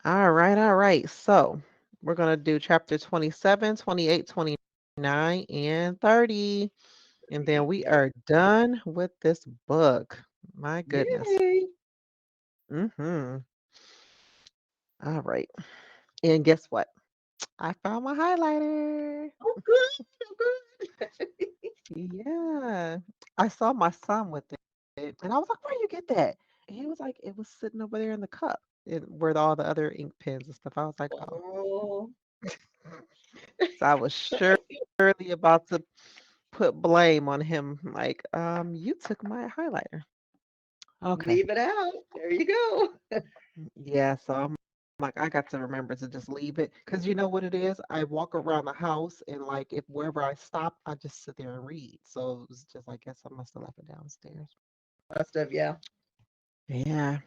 All right, all right. So we're going to do chapter 27, 28, 29, and 30. And then we are done with this book. My goodness. Yay. Mm-hmm. All right. And guess what? I found my highlighter. Oh, good. Oh, good. Yeah. I saw my son with it. And I was like, where you get that? And he was like, it was sitting over there in the cup where all the other ink pens and stuff. I was like, oh. Oh, So I was surely about to put blame on him. Like, you took my highlighter. Okay. leave it out. There you go. Yeah. So I'm like, I got to remember to just leave it. Because you know what it is? I walk around the house and like if wherever I stop, I just sit there and read. So it was just, I guess I must have left it downstairs. Must have, yeah. Yeah.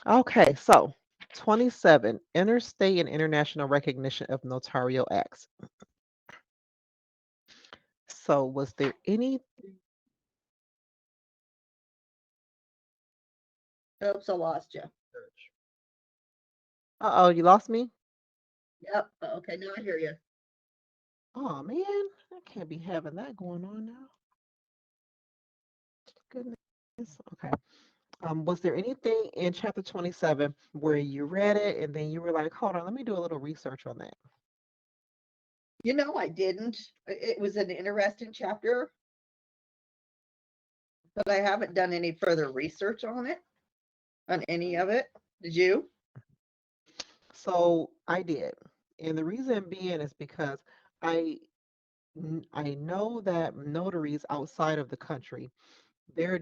Okay. So 27, interstate and international recognition of notarial acts. So was there any Oops, I lost you. search? Uh-oh, you lost me? Yep. Okay, now I hear you. Oh man, I can't be having that going on now. Goodness. Okay. Was there anything in chapter 27 where you read it and then you were like, hold on, let me do a little research on that? I didn't. It was an interesting chapter, but I haven't done any further research on it, on any of it. Did you? So I did. And the reason being is because I I know that notaries outside of the country, their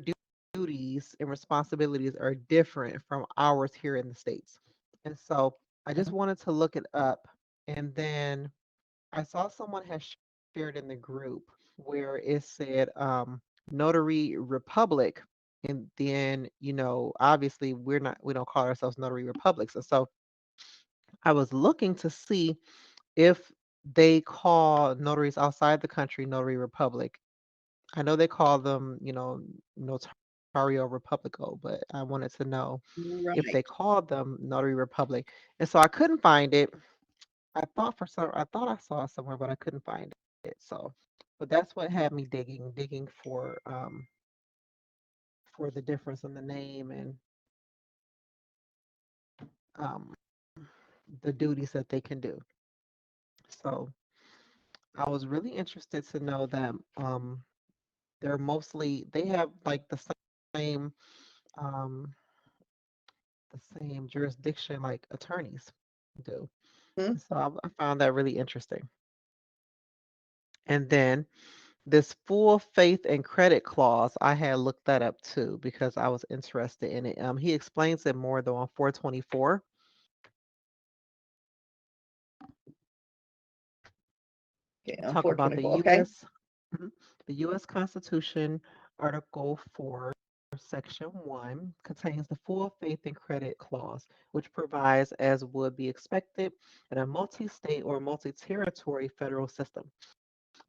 duties and responsibilities are different from ours here in the States. And so I just wanted to look it up. And then I saw someone had shared in the group where it said Notary Republic. And then, obviously we don't call ourselves Notary Republics. And so I was looking to see if they call notaries outside the country Notary Republic. I know they call them, Notario Republico, but I wanted to know if they Right. called them Notary Republic. And so I couldn't find it. I thought I saw it somewhere, but I couldn't find it. So, but that's what had me digging for the difference in the name and um the duties that they can do. So I was really interested to know that they have like same um the same jurisdiction like attorneys do. Hmm. So I found that really interesting. And then this full faith and credit clause, I had looked that up too because I was interested in it. He explains it more though on 424. Okay, on Talk about 424. Okay. Mhm. The U.S. Constitution, Article 4, Section 1, contains the full faith and credit clause, which provides, as would be expected in a multi state or multi territory federal system,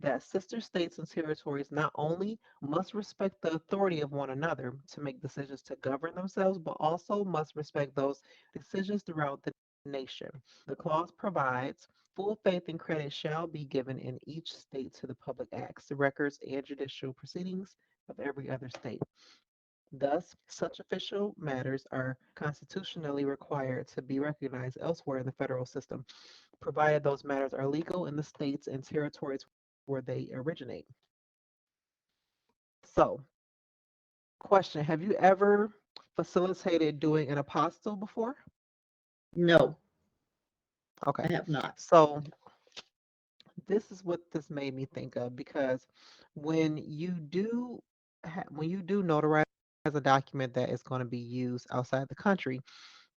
that sister states and territories not only must respect the authority of one another to make decisions to govern themselves, but also must respect those decisions throughout the nation. The clause provides full faith and credit shall be given in each state to the public acts, records, and judicial proceedings of every other state. Thus, such official matters are constitutionally required to be recognized elsewhere in the federal system, provided those matters are legal in the states and territories where they originate. So, question: have you ever facilitated doing an apostle before? No, Okay. I have not. So, this is what this made me think of because when when you do notarize a document that is going to be used outside the country,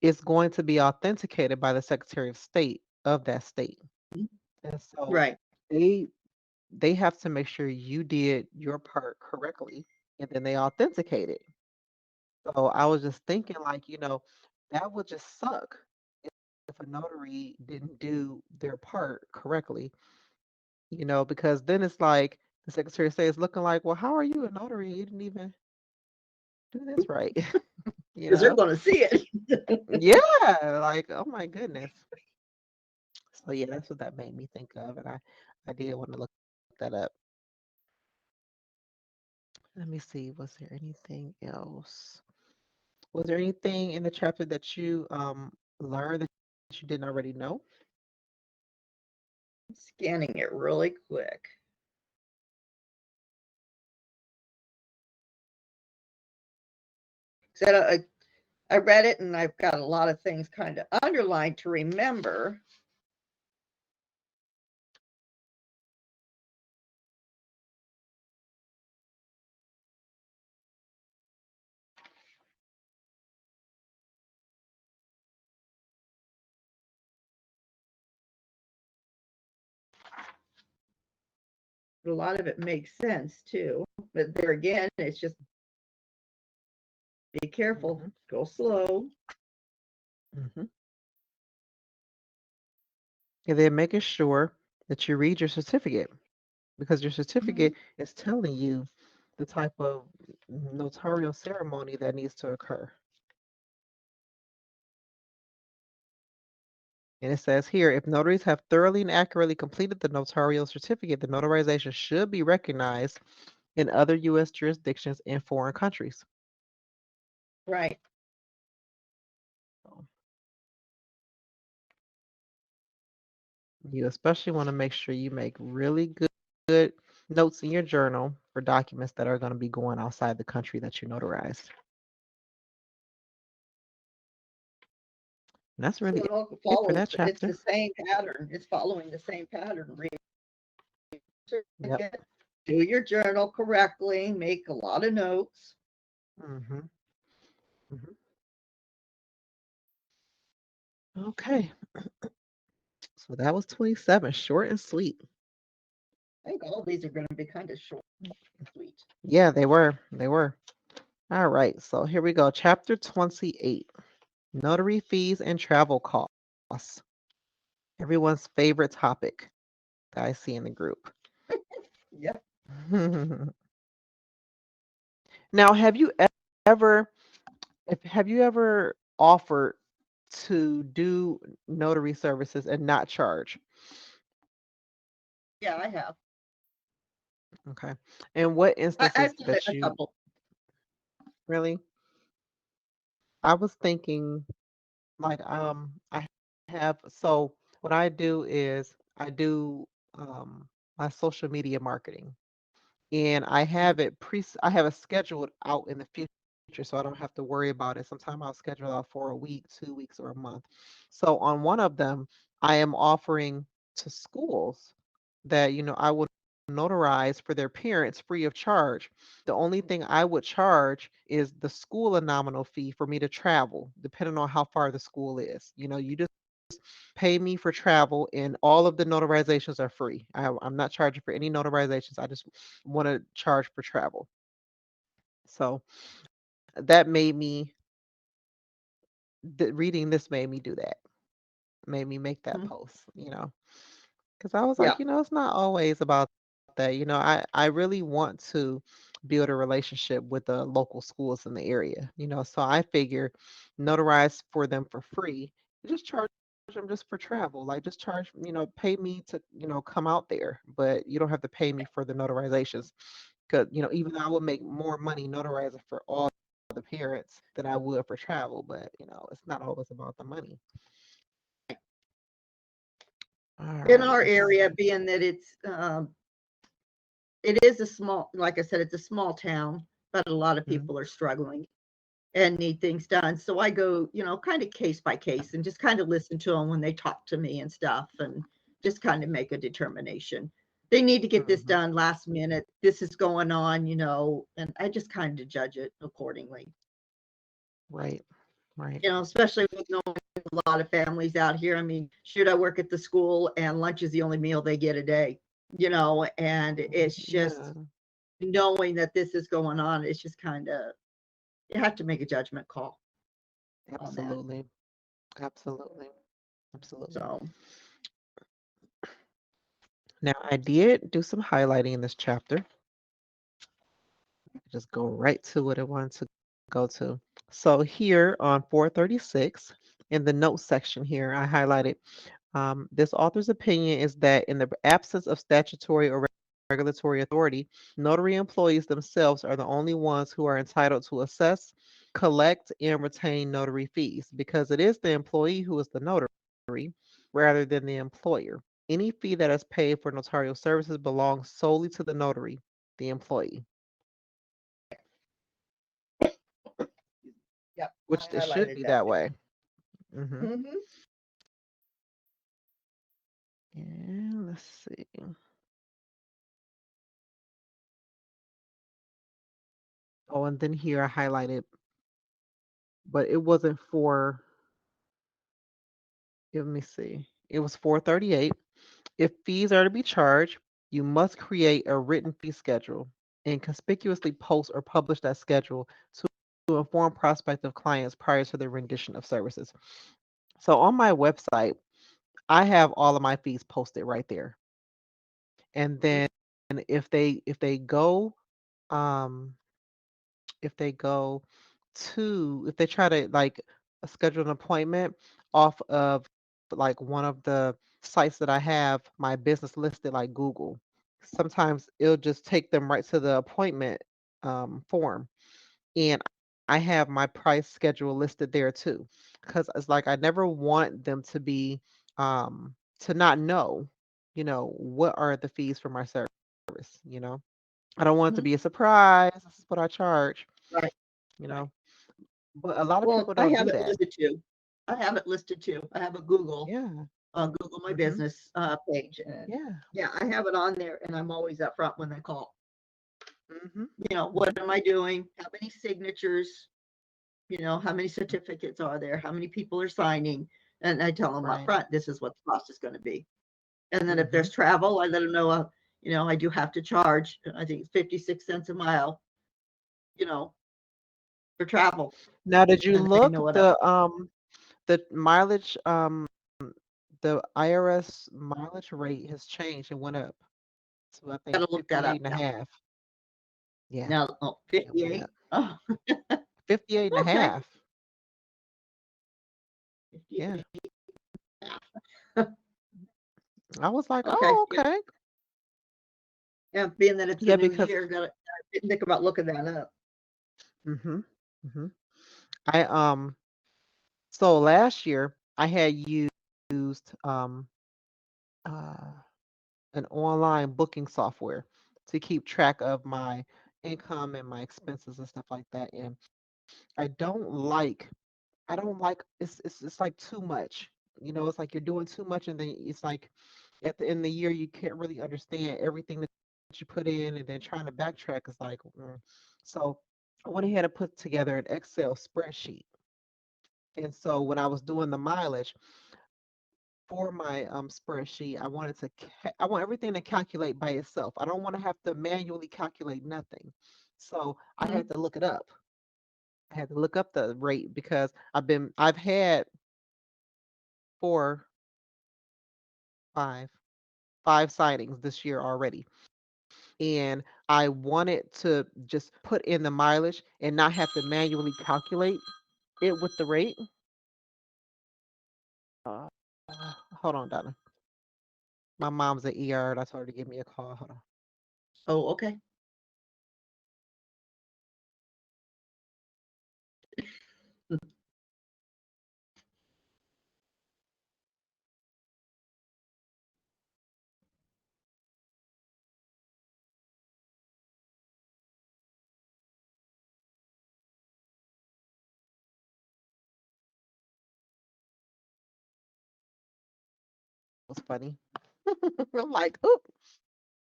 it's going to be authenticated by the Secretary of State of that state. And so Right. they they have to make sure you did your part correctly and then they authenticate it. So I was just thinking like, that would just suck if a notary didn't do their part correctly, because then it's like the Secretary of State is looking like, well, how are you a notary? You didn't even do this right, you Because they're know? going to see it. Yeah, like, oh my goodness. So yeah, that's what that made me think of, and I did want to look that up. Let me see, was there anything else? Was there anything in the chapter that you learned that you didn't already know? Scanning it really quick. So I read it and I've got a lot of things kind of underlined to remember. A lot of it makes sense too. But there again, it's just be careful, Hmm. go slow. Hmm. And then making sure that you read your certificate because your Mhm. certificate is telling you the type of notarial ceremony that needs to occur. And it says here, if notaries have thoroughly and accurately completed the notarial certificate, the notarization should be recognized in other U.S. jurisdictions and foreign countries. Right. So you especially want to make sure you make really good notes in your journal for documents that are going to be going outside the country that you notarized. And that's So really it all it for follows, that it's chapter. the same pattern. It's following the same pattern. Read Yep. certificate, do your journal correctly, make a lot of notes. Hmm. Hmm. Okay. So that was 27, short and sweet. I think all these are going to be kind of short and sweet. Yeah, they were. They were. All right. So here we go. Chapter 28. Notary fees and travel costs. Everyone's favorite topic that I see in the group. Yep. Now, ever have you ever offered to do notary services and not charge? Yeah, I have. Okay. And what instances I've done it that a you couple. really? I was thinking like I have so what I do is I do my social media marketing. And I have it scheduled out in the future so I don't have to worry about it. Sometimes I'll schedule out for a week, 2 weeks, or a month. So on one of them, I am offering to schools that, I would notarize for their parents free of charge. The only thing I would charge is the school a nominal fee for me to travel, depending on how far the school is. You just pay me for travel, and all of the notarizations are free. I'm not charging for any notarizations. I just want to charge for travel. So that made me, reading this made me do that, made me make that Mhm. post, because I was Yeah. like, it's not always about that. I really want to build a relationship with the local schools in the area, so I figure notarize for them for free, just charge them just for travel, like just charge, pay me to, come out there, but you don't have to pay me for the notarizations because, even though I would make more money notarizing for all the parents than I would for travel, but it's not always about the money. All In right, our let's area, see. being that it is a small, like I said, it's a small town, but a lot of Mhm. people are struggling and need things done. So I go, kind of case by case and just kind of listen to them when they talk to me and stuff and just kind of make a determination. They need to get this Mhm. done last minute. This is going on, and I just kind of judge it accordingly. Right, right. Especially with knowing a lot of families out here. I mean, shoot, I work at the school and lunch is the only meal they get a day, and it's just Yeah, knowing that this is going on, it's just kind of, you have to make a judgment call on that. absolutely. Absolutely. Absolutely. So, Now, I did do some highlighting in this chapter. Just go right to what I wanted to go to. So here on 436, in the notes section here, I highlighted this author's opinion is that in the absence of statutory or regulatory authority, notary employees themselves are the only ones who are entitled to assess, collect, and retain notary fees because it is the employee who is the notary rather than the employer. Any fee that is paid for notarial services belongs solely to the notary, the employee, Yep, I which it should highlighted be that that way. Hmm. too. Hmm. And let's see. Oh, and then here I highlighted, but it wasn't for, let me see. It was 438. If fees are to be charged, you must create a written fee schedule and conspicuously post or publish that schedule to inform prospective clients prior to the rendition of services. So on my website, I have all of my fees posted right there. And then if they go um if they go if they try to like schedule an appointment off of like one of the sites that I have my business listed, like Google, sometimes it'll just take them right to the appointment form. And I have my price schedule listed there too. Because it's like I never want them to be to not know, what are the fees for my service, I don't want it to Hmm. be a surprise. This is what I charge, Right, you right. know. But a lot of Well, people I don't have do it that. listed too. I have it listed too. I have a Google, Yeah. Google My Mhm. Business page, and Yeah. yeah, I have it on there, and I'm always up front when they call. Mhm. What Mhm. am I doing? How many signatures? How many certificates are there? How many people are signing? And I tell them up Right. front, this is what the cost is going to be. And then if there's Mhm. travel, I let them know, I do have to charge, I think it's 56 cents a mile, you know, for travel. Now, did you And they look know what the mileage the IRS mileage rate has changed and went up to I think got to look that up 58 and a now. half. Yeah, Now, oh, it went 58. up. Oh, 58 and a okay. half. Yeah. 58. I was like, Okay. "Oh, Yeah. okay." Yeah. Being that it's the Yeah, new because year, didn't think about looking that up. mhm. Mhm. I so last year I had used uh an online booking software to keep track of my income and my expenses and stuff like that. And I don't like I don't like it's like too much. It's like you're doing too much and then it's like at the end of the year you can't really understand everything that you put in and then trying to backtrack is like so I went ahead and put together an Excel spreadsheet. And so when I was doing the mileage for my spreadsheet, I want everything to calculate by itself. I don't want to have to manually calculate nothing. So I Mhm. had to look it up. I had to look up the rate because I've had four, five, five sightings this year already. And I wanted to just put in the mileage and not have to manually calculate it with the rate. Uh, hold on, Donna. My mom's at ER and I told her to give me a call. Hold on. Oh, okay. It was funny. I'm like, oop.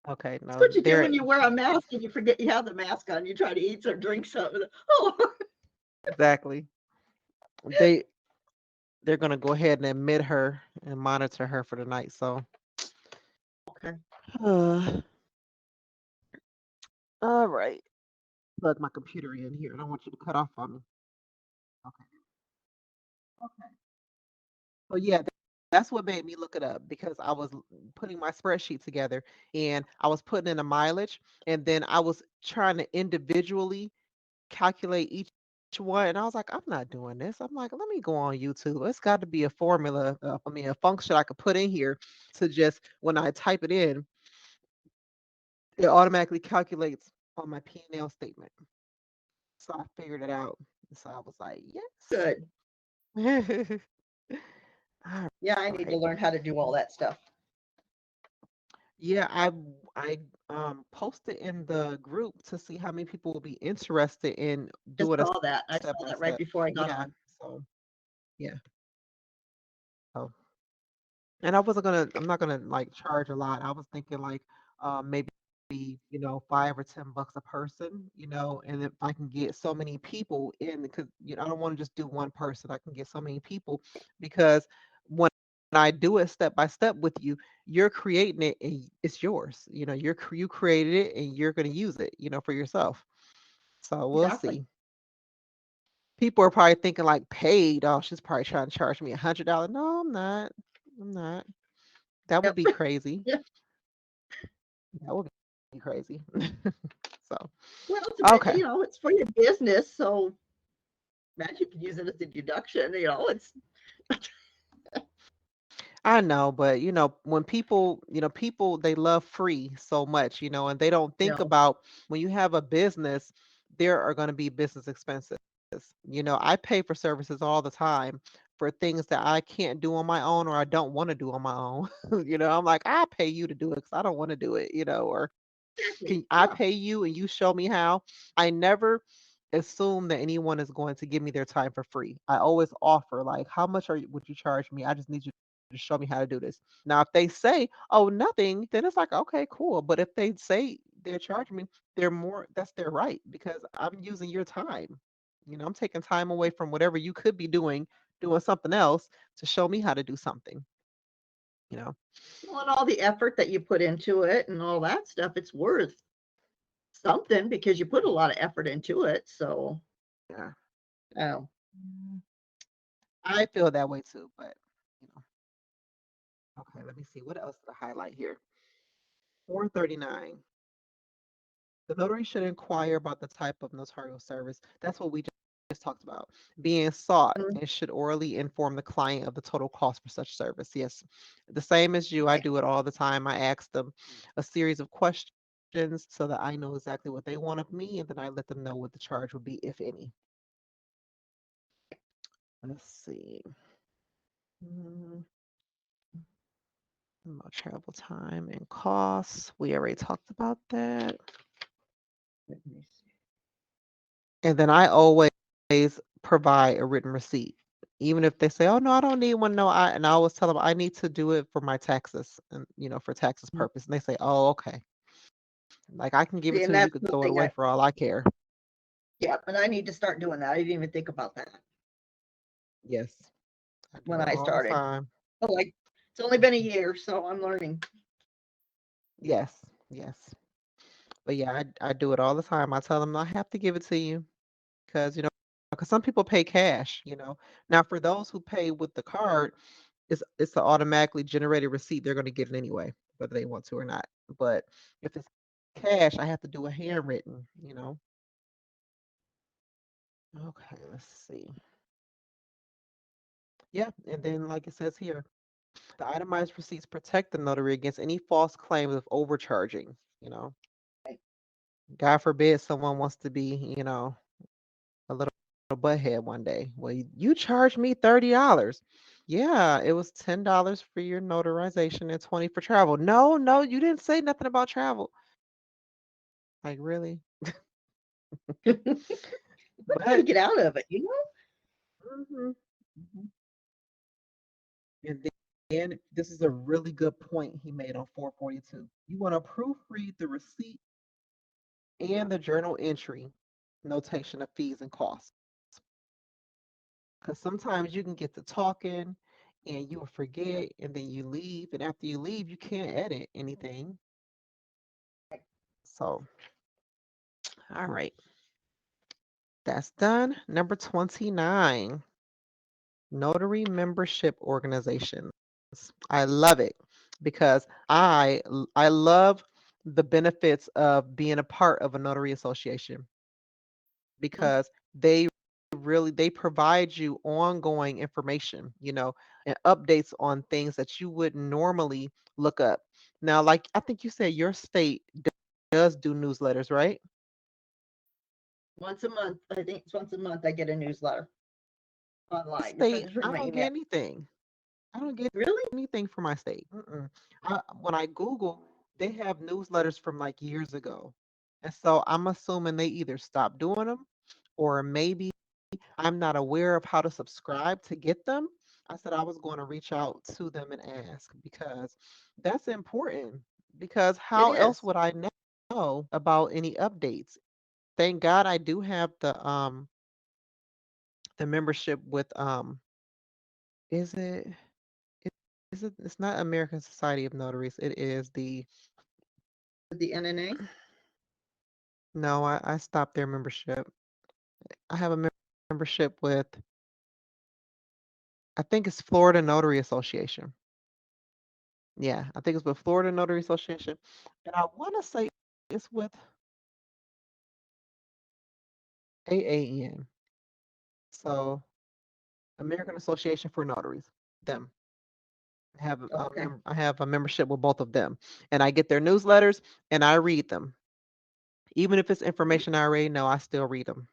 Okay, That's no, what you do they're when you wear a mask and you forget you have the mask on. You try to eat or drink something. Oh, exactly. They they're gonna go ahead and admit her and monitor her for the night. So, okay. uh, all right. Plug my computer in here. I don't want you to cut off on me. Okay. Okay. So yeah, that's what made me look it up because I was putting my spreadsheet together and I was putting in a mileage and then I was trying to individually calculate each one, and I was like, I'm not doing this. I'm like, let me go on YouTube. It's got to be a formula, a function I could put in here to just when I type it in, it automatically calculates on my P&L statement. So I figured it out. So I was like, Good. yes. All Yeah, I need to right. learn how to do all that stuff. Yeah, I posted in the group to see how many people will be interested in Just doing a saw that. I step saw by that right step. before I got Yeah. on. So yeah. So and I'm not gonna like charge a lot. I was thinking like maybe, 5 or 10 bucks a person, and if I can get so many people in, because I don't want to just do one person. I can get so many people because when I do it step by step with you, you're creating it and it's yours. You created it and you're gonna use it, for yourself. So we'll Exactly. see. People are probably thinking like paid. Oh, she's probably trying to charge me $100. No, I'm not. I'm not. That would Yep. be crazy. Yeah. That would be crazy. So, Well, okay. it's for your business, so imagine you can use it as a deduction. It's I know, but when people they love free so much, and they don't think no, about when you have a business, there are going to be business expenses. I pay for services all the time for things that I can't do on my own or I don't want to do on my own. I'm like, I pay you to do it because I don't want to do it, or exactly. can I Yeah, pay you and you show me how? I never assume that anyone is going to give me their time for free. I always offer like, how much would you charge me? I just need you to show me how to do this. Now, if they say, oh, nothing, then it's like, okay, cool. But if they say they're charging me, that's their right because I'm using your time. I'm taking time away from whatever you could be doing something else to show me how to do something, you know. well, and all the effort that you put into it and all that stuff, it's worth something because you put a lot of effort into it. So, Yeah. oh, Mm, I feel that way too, but you know. Okay, let me see. What else to highlight here? 439. The notary should inquire about the type of notarial service. That's what we just talked about. Being sought mm, and should orally inform the client of the total cost for such service. Yes. The same as you. I right. do it all the time. I ask them a series of questions so that I know exactly what they want of me, and then I let them know what the charge would be, if any. Let's see. Mm, About travel time and costs. We already talked about that. Let me see. And then I always provide a written receipt. Even if they say, "Oh no, I don't need one." No, I always tell them I need to do it for my taxes and for taxes Mhm. purpose. And they say, "Oh, okay." Like I can give it See, to and you. You that's could the throw it thing away for all I care. yeah, and I need to start doing that. I didn't even think about that Yes, I when do it I all the started. time. But like, it's only been a year, so I'm learning. Yes, yes. But yeah, I do it all the time. I tell them I have to give it to you because because some people pay cash. Now for those who pay with the card, it's an automatically generated receipt. They're going to get it anyway, whether they want to or not. But if it's cash, I have to do a handwritten. Okay, let's see. Yeah, and then like it says here, the itemized receipts protect the notary against any false claims of overcharging. You know, God forbid someone wants to be a little butthead one day. Well, you charged me $30. Yeah, it was $10 for your notarization and 20 for travel. No, no, you didn't say nothing about travel. Like really? But how to But get out of it? mhm, mhm. And then this is a really good point he made on 442. You want to proofread the receipt and the journal entry notation of fees and costs. Because sometimes you can get to talking and you'll forget and then you leave. And after you leave, you can't edit anything. So, all right, that's done. Number 29, notary membership organizations. I love it because I love the benefits of being a part of a notary association Mhm. because they they provide you ongoing information, and updates on things that you wouldn't normally look up. Now, like I think you said your state does do newsletters, right? Once a month. I think it's once a month I get a newsletter My online. It's state, from I my don't email. get anything. I don't get Really? anything from my state. Mm-mm. When I Google, they have newsletters from like years ago. And so I'm assuming they either stopped doing them or maybe I'm not aware of how to subscribe to get them. I said I was going to reach out to them and ask because that's important. Because It how else is. would I know about any updates? Thank God I do have the membership with is it is it it's not American Society of Notaries. It is the The NNA? no, I stopped their membership. I have a membership with I think it's Florida Notary Association. Yeah, I think it's with Florida Notary Association. And I want to say it's with AAN. So American Association for Notaries. Them. Okay. I have a membership with both of them. And I get their newsletters and I read them. Even if it's Mhm. information I already know, I still read them.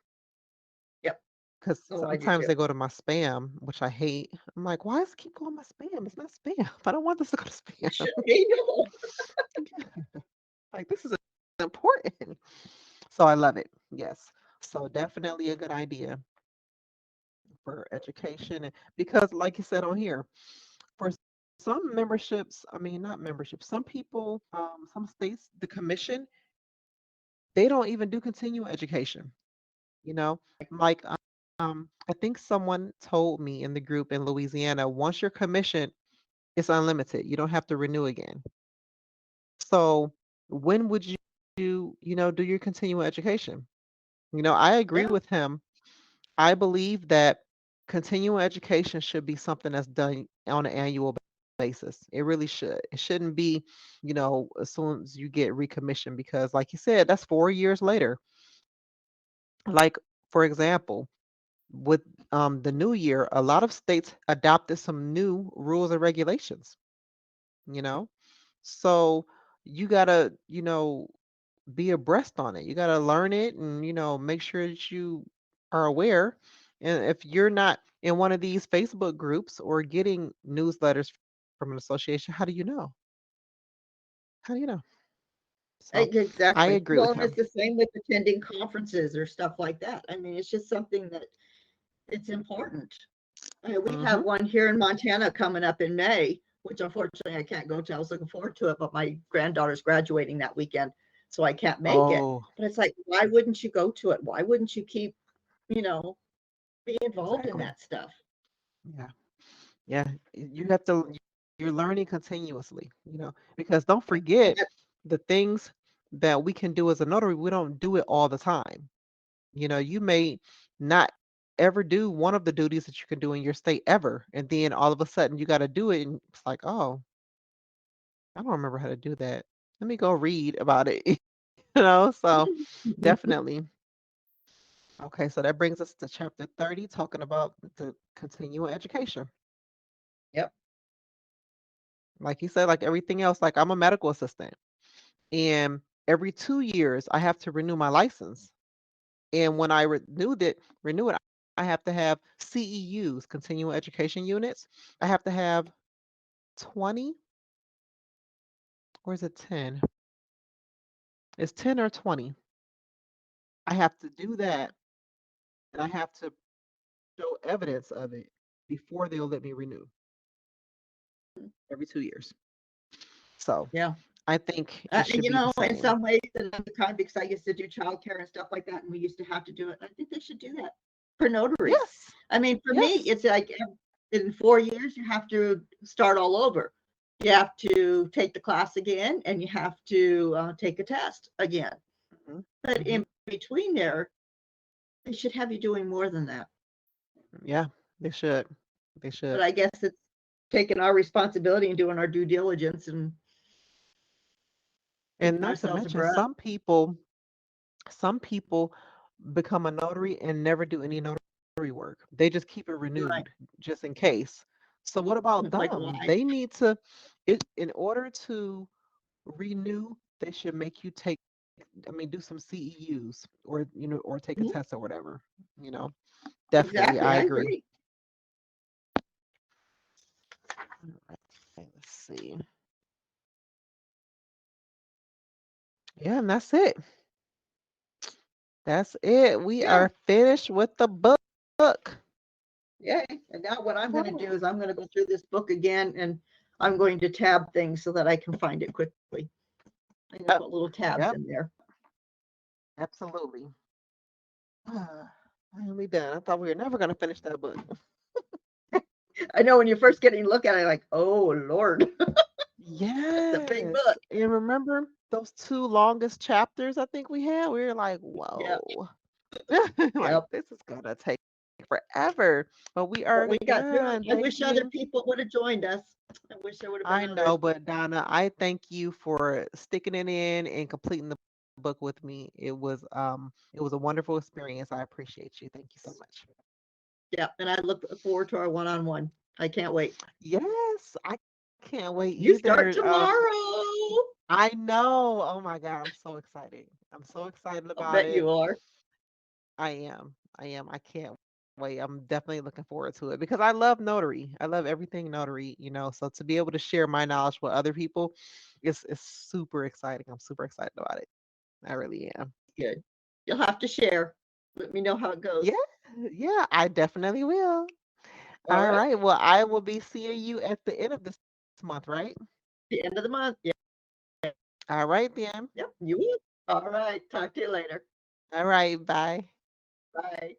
Yep. Because Oh, I do sometimes too. they go to my spam, which I hate. I'm like, why does it keep going to my spam? It's not spam. I don't want this to go to It spam. should be. No. Like, this is important. So I love it. Yes. So definitely a good idea for education. Because, like you said on here, for some memberships, I mean, not memberships, some people, some states, the commission, they don't even do continuing education. You know, like I think someone told me in the group in Louisiana, once you're commissioned, it's unlimited. You don't have to renew again. So when would do your continuing education? I agree Yeah. with him. I believe that continuing education should be something that's done on an annual basis. It really should. It shouldn't be, as soon as you get recommissioned, because like you said, that's 4 years later. Like, for example, with the new year, a lot of states adopted some new rules and regulations, you know? So you gotta, be abreast on it. You gotta learn it and, make sure that you are aware. And if you're not in one of these Facebook groups or getting newsletters from an association, how do you know? How do you know? So I Exactly. agree Well, with and it's him. the same with attending conferences or stuff like that. I mean, it's just something that it's important. We have Hmm. one here in Montana coming up in May, which unfortunately I can't go to. I was looking forward to it, but my granddaughter's graduating that weekend, so I can't make it. Oh, But it's like, why wouldn't you go to it? Why wouldn't you keep, you know, be involved in exactly. that stuff? Yeah. Yeah, you have to, you're learning continuously, because don't forget That, the things that we can do as a notary, we don't do it all the time. You may not ever do one of the duties that you can do in your state ever. And then all of a sudden you got to do it. And it's like, oh, I don't remember how to do that. Let me go read about it. So definitely. Okay, so that brings us to chapter 30, talking about the continuing education. yep. Like you said, like everything else, like I'm a medical assistant. And every 2 years, I have to renew my license. And when I renew it, I have to have CEUs, continuing education units. I have to have 20, or is it 10? It's 10 or 20. I have to do that, and I have to show evidence of it before they'll let me renew every 2 years. So Yeah. I think it should be the In same. some ways, and I'm kind of because I used to do childcare and stuff like that, and we used to have to do it. I think they should do that for notaries. Yes. I mean, for me, Yes. it's like in 4 years, you have to start all over. You have to take the class again, and you have to take a test again. Hmm. But Hmm. in between there, they should have you doing more than that. Yeah, they should. They But should. I guess it's taking our responsibility and doing our due diligence and And keeping not to ourselves mention, abreast. some people become a notary and never do any notary paperwork. They just keep it Right. renewed just in case. So what about Like them? why? They need to, in order to renew, they should make you take, I mean, do some CEUs or, or take a Mhm. test or whatever. You know, definitely, Exactly. I I agree. agree. All right, let's see. Yeah, and that's it. That's it. We Yeah. are finished with the book. Yay. And now what I'm going to Whew. do is I'm going to go through this book again and I'm going to tab things so that I can find it quickly. I'm going to Yep. put little tabs Yep. in there. Absolutely. Finally done. I thought we were never going to finish that book. I know when you first getting a look at it, like, oh Lord, it's a big Yes. book. And remember those two longest chapters I think we had? We were like, Yep. whoa. Like, Yep. this is going to take forever. But we But are we got through it. done. I Thank wish other you. people would have joined us. I wish there would have been I know, others. but Donna, I thank you for sticking it in and completing the book with me. It was a wonderful experience. I appreciate you. Thank you so much. Yeah. And I look forward to our one-on-one. I can't wait. Yes, I can't wait You start either. tomorrow. I know. Oh my God, I'm so excited. I'm so excited I'll about bet it. you are. I am. I am. I can't wait. I'm definitely looking forward to it because I love notary. I love everything notary, So to be able to share my knowledge with other people is super exciting. I'm super excited about it. I really am. Good. You'll have to share. Let me know how it Yeah, goes. yeah, I definitely will. All All right. right. Well, I will be seeing you at the end of this month, right? The end of the month. Yeah. All right then. Yep. You will. All right. Talk to you later. All right. Bye. Bye.